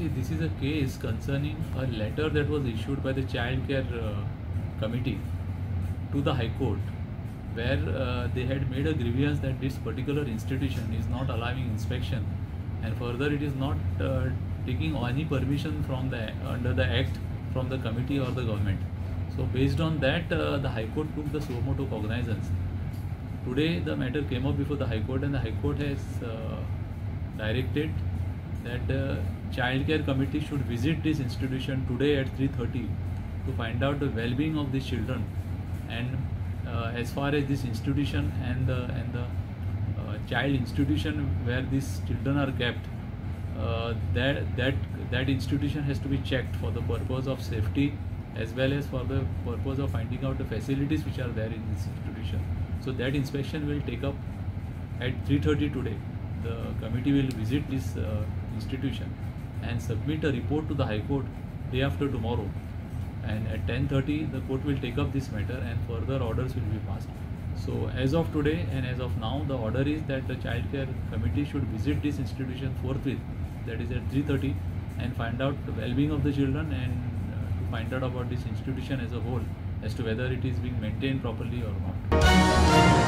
See, this is a case concerning a letter that was issued by the Child Care Committee to the High Court, where they had made a grievance that this particular institution is not allowing inspection, and further it is not taking any permission from the under the Act from the committee or the government. So based on that, the High Court took the suo motu cognizance. Today the matter came up before the High Court, and the High Court has directed that the Child Care Committee should visit this institution today at 3:30 to find out the well-being of these children, and as far as this institution and the child institution where these children are kept, that institution has to be checked for the purpose of safety as well as for the purpose of finding out the facilities which are there in this institution. So that inspection will take up at 3:30 today. The committee will visit this institution and submit a report to the High Court day after tomorrow, and at 10:30 the court will take up this matter and further orders will be passed. So as of today and as of now, the order is that the Child Care Committee should visit this institution forthwith, that is at 3:30, and find out the well-being of the children, and to find out about this institution as a whole as to whether it is being maintained properly or not.